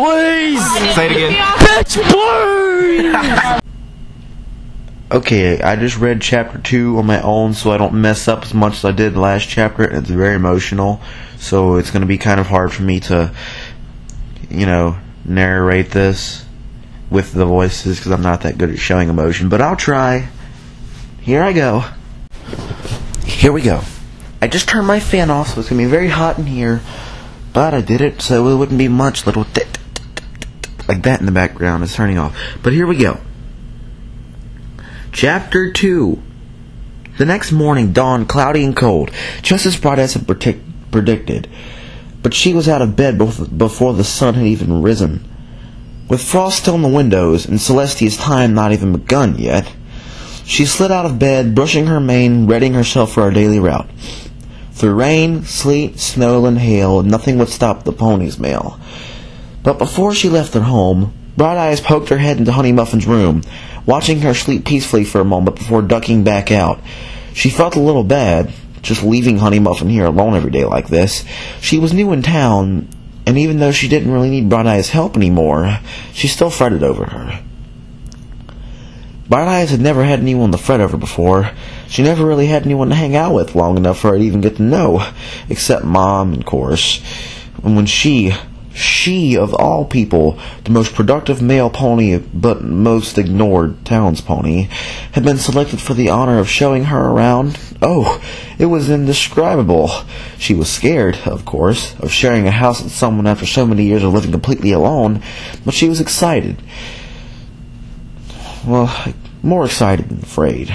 please! Say it again. Bitch, please! Okay, I just read chapter 2 on my own so I don't mess up as much as I did the last chapter. It's very emotional, so it's going to be kind of hard for me to, you know, narrate this with the voices because I'm not that good at showing emotion, but I'll try. Here I go. Here we go. I just turned my fan off, so it's going to be very hot in here, but I did it so it wouldn't be much little like that in the background is turning off. But here we go. Chapter 2. The next morning dawned cloudy and cold, just as Bright Eyes had predicted, but she was out of bed before the sun had even risen. With frost still in the windows and Celestia's time not even begun yet, she slid out of bed, brushing her mane, readying herself for her daily route. Through rain, sleet, snow, and hail, nothing would stop the pony's mail. But before she left their home, Bright Eyes poked her head into Honey Muffin's room, watching her sleep peacefully for a moment before ducking back out. She felt a little bad, just leaving Honey Muffin here alone every day like this. She was new in town, and even though she didn't really need Bright Eyes' help anymore, she still fretted over her. Bright Eyes had never had anyone to fret over before. She never really had anyone to hang out with long enough for her to even get to know, except Mom, of course. And when she of all people, the most productive male pony but most ignored towns-pony, had been selected for the honor of showing her around, oh, it was indescribable. She was scared, of course, of sharing a house with someone after so many years of living completely alone, but she was excited. Well, more excited than afraid.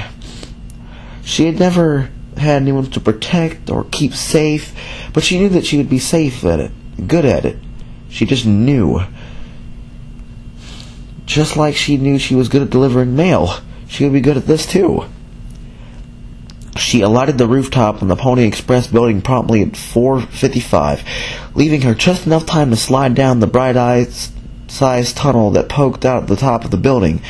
She had never had anyone to protect or keep safe, but she knew that she would be safe at it, good at it. She just knew. Just like she knew she was good at delivering mail, she would be good at this too. She alighted the rooftop on the Pony Express building promptly at 4:55, leaving her just enough time to slide down the bright-eyed-sized tunnel that poked out at the top of the building.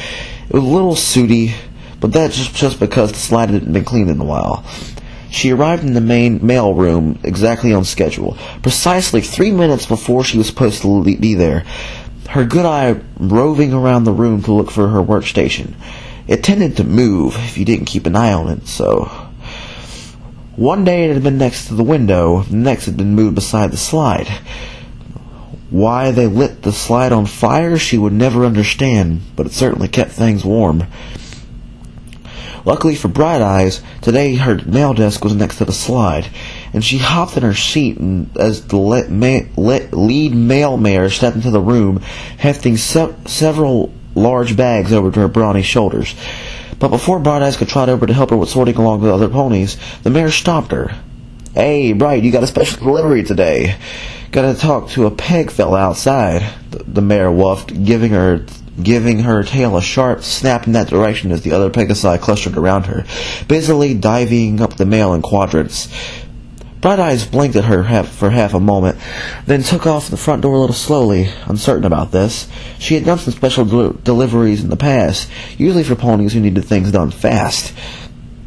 It was a little sooty, but that's just because the slide hadn't been cleaned in a while. She arrived in the main mail room exactly on schedule, precisely 3 minutes before she was supposed to be there, her good eye roving around the room to look for her workstation. It tended to move if you didn't keep an eye on it, so... One day it had been next to the window, the next had been moved beside the slide. Why they lit the slide on fire she would never understand, but it certainly kept things warm. Luckily for Bright Eyes, today her mail desk was next to the slide, and she hopped in her seat as the lead mail mare stepped into the room, hefting several large bags over to her brawny shoulders. But before Bright Eyes could trot over to help her with sorting along the other ponies, the mare stopped her. "Hey, Bright, you got a special delivery today. Gotta talk to a peg fella outside," the mare woofed, giving her tail a sharp snap in that direction as the other Pegasi clustered around her, busily divvying up the mail in quadrants. Bright Eyes blinked at her for half a moment, then took off the front door a little slowly, uncertain about this. She had done some special deliveries in the past, usually for ponies who needed things done fast.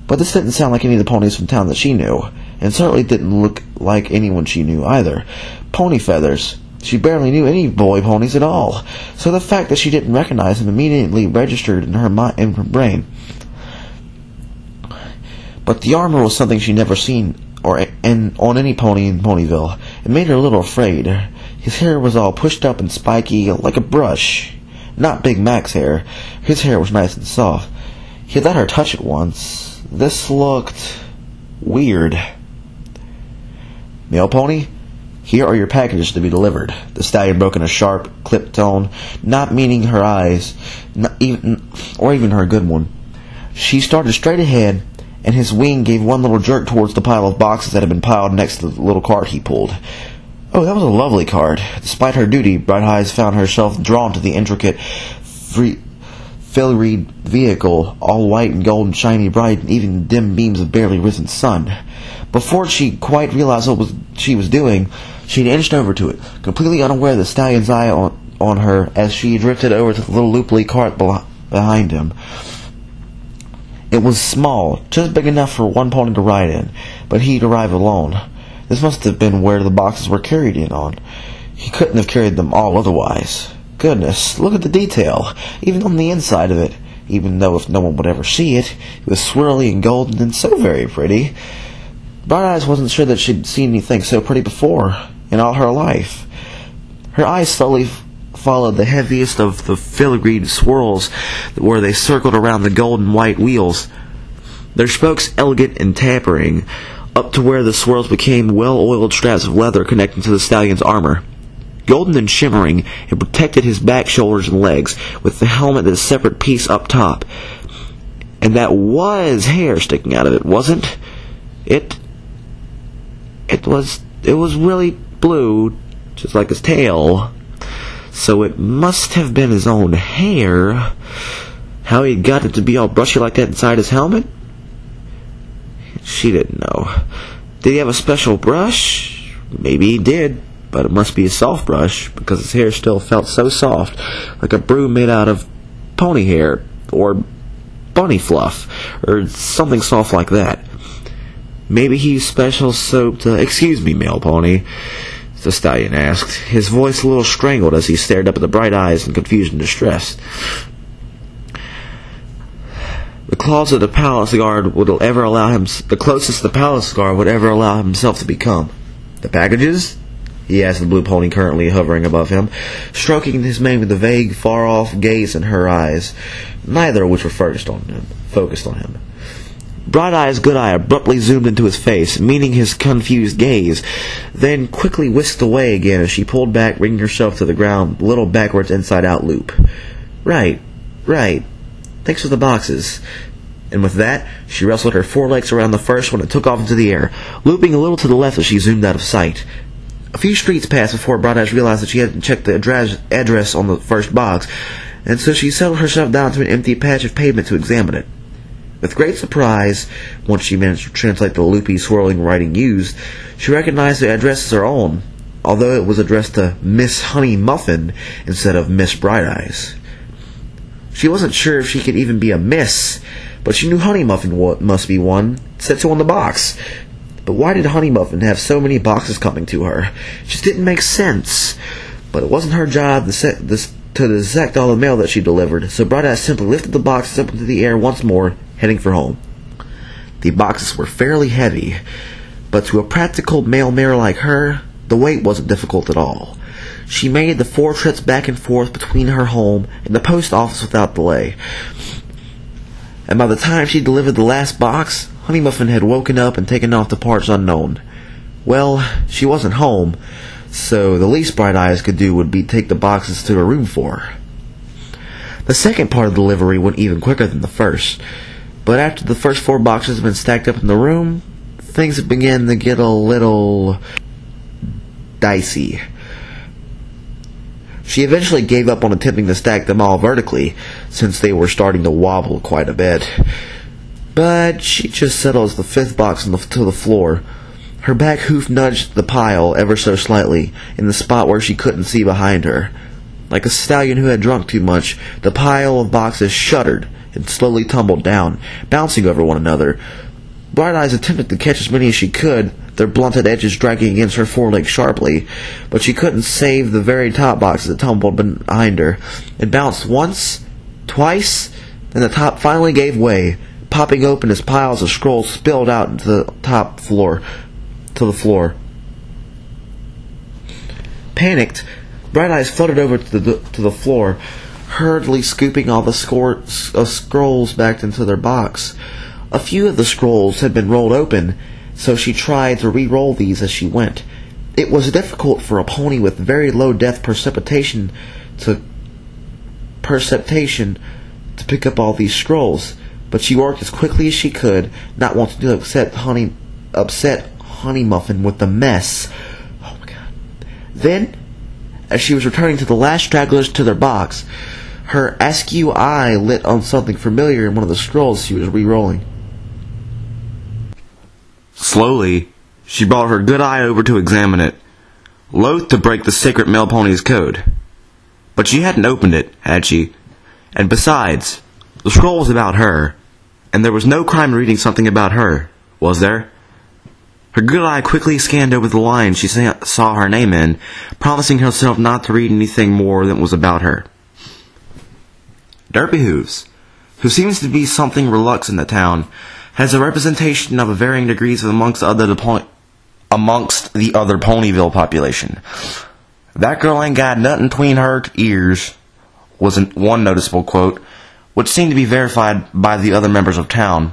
But this didn't sound like any of the ponies from town that she knew, and certainly didn't look like anyone she knew either. Pony Feathers. She barely knew any boy ponies at all, so the fact that she didn't recognize him immediately registered in her brain. But the armor was something she'd never seen on any pony in Ponyville. It made her a little afraid. His hair was all pushed up and spiky, like a brush. Not Big Mac's hair. His hair was nice and soft. He had let her touch it once. This looked weird. "Mail pony? Here are your packages to be delivered." The stallion broke in a sharp, clipped tone, not meaning her eyes, or even her good one. She started straight ahead, and his wing gave one little jerk towards the pile of boxes that had been piled next to the little cart he pulled. Oh, that was a lovely cart. Despite her duty, Bright Eyes found herself drawn to the intricate, filigree vehicle, all white and gold and shiny bright, and even dim beams of barely risen sun. Before she quite realized what she was doing, she'd inched over to it, completely unaware of the stallion's eye on her as she drifted over to the little looply cart behind him. It was small, just big enough for one pony to ride in, but he'd arrive alone. This must have been where the boxes were carried in on. He couldn't have carried them all otherwise. Goodness, look at the detail, even on the inside of it. Even though if no one would ever see it, it was swirly and golden and so very pretty. Bright Eyes wasn't sure that she'd seen anything so pretty before in all her life. Her eyes slowly followed the heaviest of the filigreed swirls where they circled around the golden white wheels, their spokes elegant and tapering, up to where the swirls became well-oiled straps of leather connecting to the stallion's armor. Golden and shimmering, it protected his back, shoulders, and legs, with the helmet as a separate piece up top. And that was hair sticking out of it, wasn't it? It was really blue, just like his tail. So it must have been his own hair. How he got it to be all brushy like that inside his helmet? She didn't know. Did he have a special brush? Maybe he did, but it must be a soft brush, because his hair still felt so soft, like a broom made out of pony hair, or bunny fluff, or something soft like that. Maybe he used special soap to... "Excuse me, male pony," the stallion asked, his voice a little strangled as he stared up at the bright eyes in confusion and distress. The closest the palace guard would ever allow himself to become. "The packages?" he asked the blue pony currently hovering above him, stroking his mane with a vague, far-off gaze in her eyes, neither of which were focused on him. Bright Eye's good eye abruptly zoomed into his face, meeting his confused gaze, then quickly whisked away again as she pulled back, bringing herself to the ground, a little backwards inside-out loop. Right. Thanks for the boxes." And with that, she wrestled her forelegs around the first one and took off into the air, looping a little to the left as she zoomed out of sight. A few streets passed before Bright Eyes realized that she hadn't checked the address on the first box, and so she settled herself down to an empty patch of pavement to examine it. With great surprise, once she managed to translate the loopy, swirling writing used, she recognized the address as her own, although it was addressed to Miss Honey Muffin instead of Miss Bright Eyes. She wasn't sure if she could even be a miss, but she knew Honey Muffin must be one. It said so on the box. But why did Honey Muffin have so many boxes coming to her? It just didn't make sense. But it wasn't her job to dissect all the mail that she delivered, so Bright Eyes simply lifted the boxes up into the air once more, heading for home. The boxes were fairly heavy, but to a practical mail mare like her, the weight wasn't difficult at all. She made the 4 trips back and forth between her home and the post office without delay. And by the time she delivered the last box, Honey Muffin had woken up and taken off to parts unknown. Well, she wasn't home, so the least Bright Eyes could do would be take the boxes to her room for her. The second part of the delivery went even quicker than the first, but after the first 4 boxes had been stacked up in the room, things began to get a little dicey. She eventually gave up on attempting to stack them all vertically, since they were starting to wobble quite a bit. But she just settled the 5th box to the floor. Her back hoof nudged the pile ever so slightly, in the spot where she couldn't see behind her. Like a stallion who had drunk too much, the pile of boxes shuddered and slowly tumbled down, bouncing over one another. Bright Eyes attempted to catch as many as she could, their blunted edges dragging against her forelegs sharply, but she couldn't save the very top box that tumbled behind her. It bounced once, twice, then the top finally gave way, popping open as piles of scrolls spilled out into the floor. Panicked, Bright Eyes fluttered over to the floor, hurriedly scooping all the scrolls back into their box. A few of the scrolls had been rolled open, so she tried to re-roll these as she went. It was difficult for a pony with very low depth perception to pick up all these scrolls, but she worked as quickly as she could, not wanting to upset Honey Muffin with the mess. Oh my God. Then, as she was returning to the last stragglers to their box, her askew eye lit on something familiar in one of the scrolls she was re-rolling. Slowly, she brought her good eye over to examine it, loath to break the sacred male pony's code. But she hadn't opened it, had she? And besides, the scroll was about her, and there was no crime in reading something about her, was there? Her good eye quickly scanned over the line she saw her name in, promising herself not to read anything more that was about her. Derpy Whooves, who seems to be something reluctant in the town, has a representation of varying degrees amongst the other Ponyville population. "That girl ain't got nothing between her ears," was one noticeable quote, which seemed to be verified by the other members of town.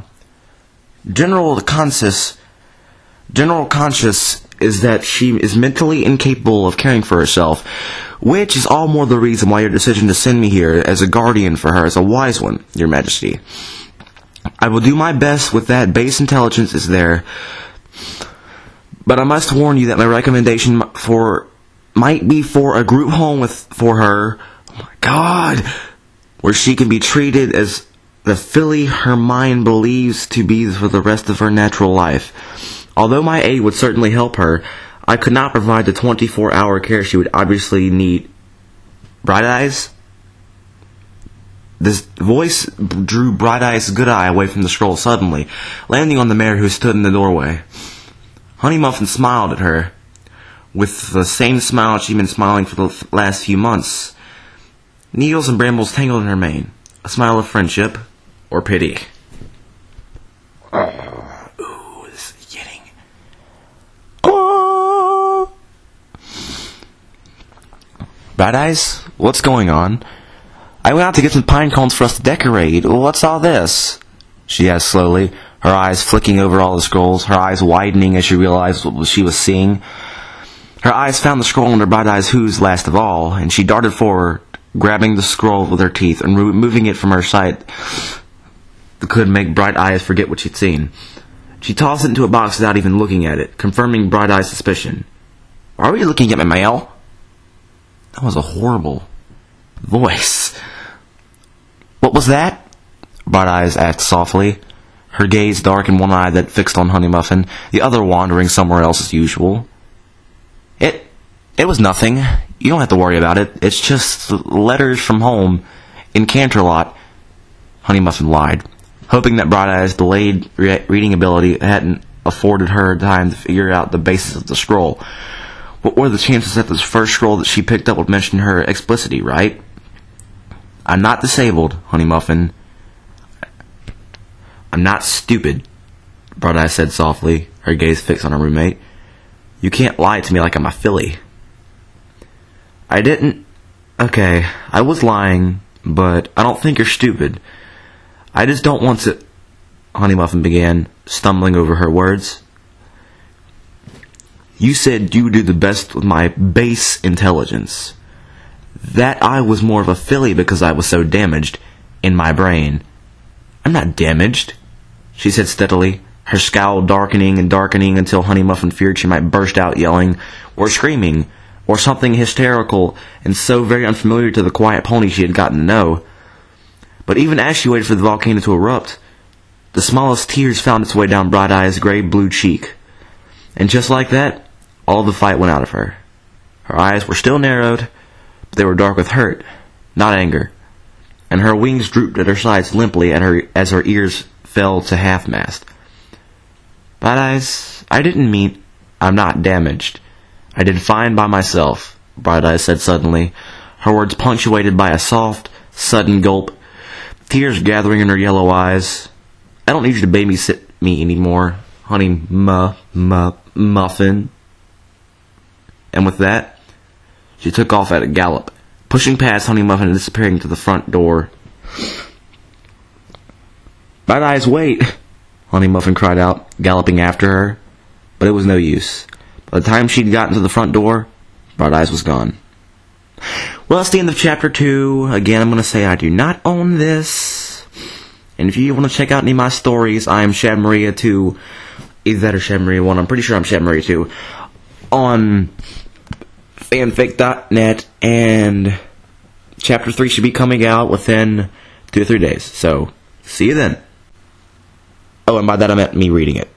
General conscious is that she is mentally incapable of caring for herself, which is all more the reason why your decision to send me here as a guardian for her is a wise one, Your Majesty. I will do my best with that base intelligence is there, but I must warn you that my recommendation might be for a group home for her, oh my God, where she can be treated as the filly her mind believes to be for the rest of her natural life. Although my aid would certainly help her, I could not provide the 24-hour care she would obviously need. Bright Eyes? This voice drew Bright Eyes' good eye away from the scroll suddenly, landing on the mare who stood in the doorway. Honey Muffin smiled at her, with the same smile she'd been smiling for the last few months. Needles and brambles tangled in her mane. A smile of friendship, or pity. Ooh, this is getting... Oh! Bright Eyes, what's going on? I went out to get some pine cones for us to decorate. What's all this? She asked slowly, her eyes flicking over all the scrolls, her eyes widening as she realized what she was seeing. Her eyes found the scroll under Bright Eyes' Who's last of all, and she darted forward, grabbing the scroll with her teeth and removing it from her sight that could make Bright Eyes forget what she'd seen. She tossed it into a box without even looking at it, confirming Bright Eyes' suspicion. "Are you looking at my mail?" That was a horrible voice. "What was that?" Bright Eyes asked softly, her gaze dark in one eye that fixed on Honey Muffin, the other wandering somewhere else as usual. It was nothing. You don't have to worry about it. It's just letters from home in Canterlot." Honey Muffin lied, hoping that Bright Eyes' delayed reading ability hadn't afforded her time to figure out the basis of the scroll. What were the chances that this first scroll that she picked up would mention her explicitly, right? "I'm not disabled, Honey Muffin. I'm not stupid," Bright Eyes said softly, her gaze fixed on her roommate. "You can't lie to me like I'm a filly." "I didn't... Okay, I was lying, but I don't think you're stupid. I just don't want to..." Honey Muffin began, stumbling over her words. "You said you would do the best with my base intelligence. That I was more of a filly because I was so damaged in my brain." "I'm not damaged," she said steadily, her scowl darkening and darkening until Honey Muffin feared she might burst out yelling, or screaming, or something hysterical and so very unfamiliar to the quiet pony she had gotten to know. But even as she waited for the volcano to erupt, the smallest tears found its way down Bright Eyes' gray-blue cheek. And just like that, all the fight went out of her. Her eyes were still narrowed, but they were dark with hurt, not anger, and her wings drooped at her sides limply as her ears fell to half-mast. "Bright Eyes, I didn't mean... I'm not damaged. I did fine by myself," Bright Eyes said suddenly, her words punctuated by a soft, sudden gulp, tears gathering in her yellow eyes. "I don't need you to babysit me anymore, Honey Muffin." And with that, she took off at a gallop, pushing past Honey Muffin and disappearing to the front door. "Bright Eyes, wait!" Honey Muffin cried out, galloping after her. But it was no use. By the time she'd gotten to the front door, Bright Eyes was gone. Well, that's the end of Chapter 2. Again, I'm going to say I do not own this. And if you want to check out any of my stories, I am Shad Maria 2. Either that or Shad Maria 1. I'm pretty sure I'm Shad Maria 2. On fanfic.net. And Chapter 3 should be coming out within 2 or 3 days. So, see you then. Oh, and by that I meant me reading it.